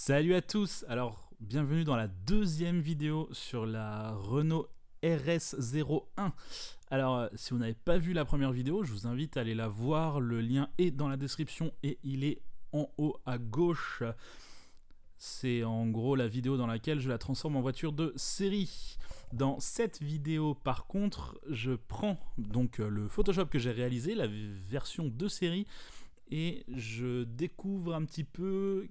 Salut à tous, alors bienvenue dans la deuxième vidéo sur la Renault RS01. Alors si vous n'avez pas vu la première vidéo, je vous invite à aller la voir, le lien est dans la description et il est en haut à gauche. C'est en gros la vidéo dans laquelle je la transforme en voiture de série. Dans cette vidéo par contre, je prends donc le Photoshop que j'ai réalisé, la version de série, et je découvre un petit peu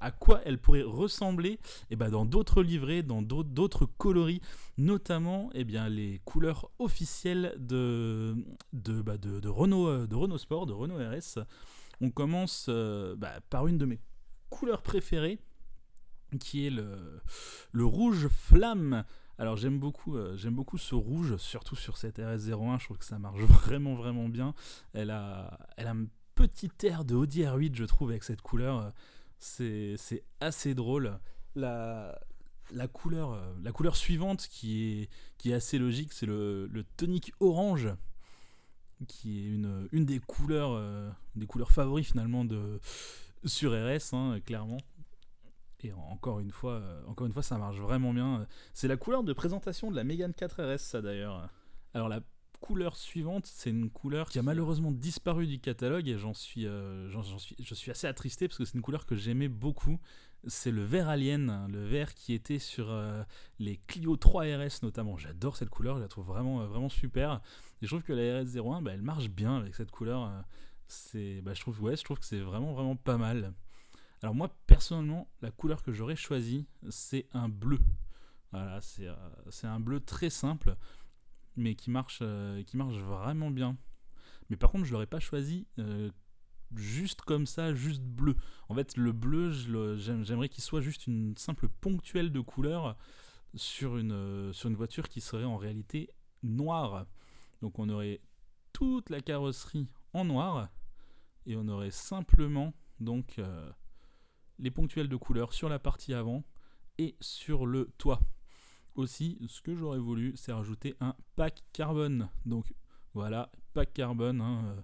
à quoi elle pourrait ressembler dans d'autres livrets, dans d'autres coloris, notamment les couleurs officielles de Renault Sport, de Renault RS. On commence par une de mes couleurs préférées, qui est le rouge flamme. Alors j'aime beaucoup ce rouge, surtout sur cette RS01, je trouve que ça marche vraiment bien. Elle a un petit air de Audi R8, je trouve, avec cette couleur. C'est assez drôle. La couleur suivante qui est assez logique, c'est le tonique orange, qui est une des couleurs favoris finalement sur RS, hein, clairement. Et encore une fois, ça marche vraiment bien. C'est la couleur de présentation de la Mégane 4 RS, ça d'ailleurs. Alors la couleur suivante, c'est une couleur qui a malheureusement disparu du catalogue et je suis assez attristé parce que c'est une couleur que j'aimais beaucoup. C'est le vert alien, le vert qui était sur les Clio 3 RS notamment. J'adore cette couleur, je la trouve vraiment super. Et je trouve que la RS01, elle marche bien avec cette couleur. Je trouve que c'est vraiment pas mal. Alors moi personnellement, la couleur que j'aurais choisie, c'est un bleu. Voilà, c'est un bleu très simple, mais qui marche vraiment bien. Mais par contre, je l'aurais pas choisi juste comme ça, juste bleu. En fait, le bleu, j'aimerais qu'il soit juste une simple ponctuelle de couleur sur une voiture qui serait en réalité noire. Donc on aurait toute la carrosserie en noir et on aurait simplement donc les ponctuels de couleur sur la partie avant et sur le toit. Aussi, ce que j'aurais voulu, c'est rajouter un pack carbone. Donc voilà, pack carbone, hein,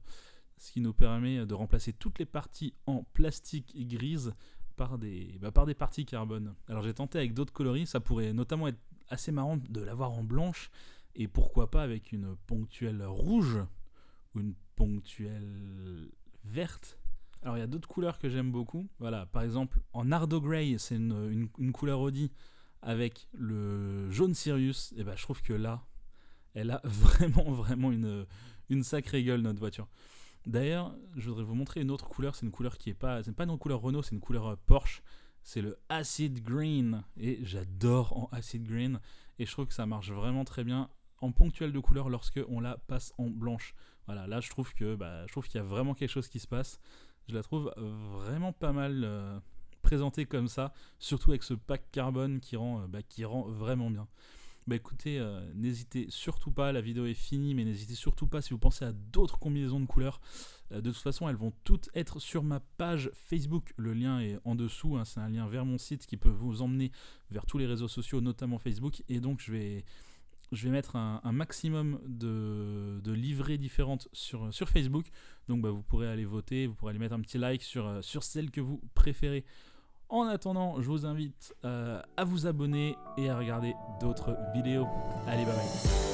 ce qui nous permet de remplacer toutes les parties en plastique grise par des parties carbone. Alors j'ai tenté avec d'autres coloris, ça pourrait notamment être assez marrant de l'avoir en blanche, et pourquoi pas avec une ponctuelle rouge ou une ponctuelle verte. Alors il y a d'autres couleurs que j'aime beaucoup. Voilà, par exemple en Nardo Grey, c'est une couleur Audi avec le jaune Sirius. Et je trouve que là, elle a vraiment une sacrée gueule, notre voiture. D'ailleurs, je voudrais vous montrer une autre couleur. C'est une couleur qui est pas, c'est pas une couleur Renault, c'est une couleur Porsche. C'est le Acid Green et j'adore en Acid Green. Et je trouve que ça marche vraiment très bien en ponctuel de couleur lorsque on la passe en blanche. Voilà, là je trouve qu'il y a vraiment quelque chose qui se passe. Je la trouve vraiment pas mal présentée comme ça, surtout avec ce pack carbone qui rend vraiment bien. Écoutez, n'hésitez surtout pas, la vidéo est finie, mais n'hésitez surtout pas si vous pensez à d'autres combinaisons de couleurs. De toute façon, elles vont toutes être sur ma page Facebook. Le lien est en dessous, hein, c'est un lien vers mon site qui peut vous emmener vers tous les réseaux sociaux, notamment Facebook. Et donc, je vais mettre un maximum de livrets différentes sur Facebook. Donc vous pourrez aller voter, vous pourrez aller mettre un petit like sur celle que vous préférez. En attendant, je vous invite à vous abonner et à regarder d'autres vidéos. Allez, bye bye.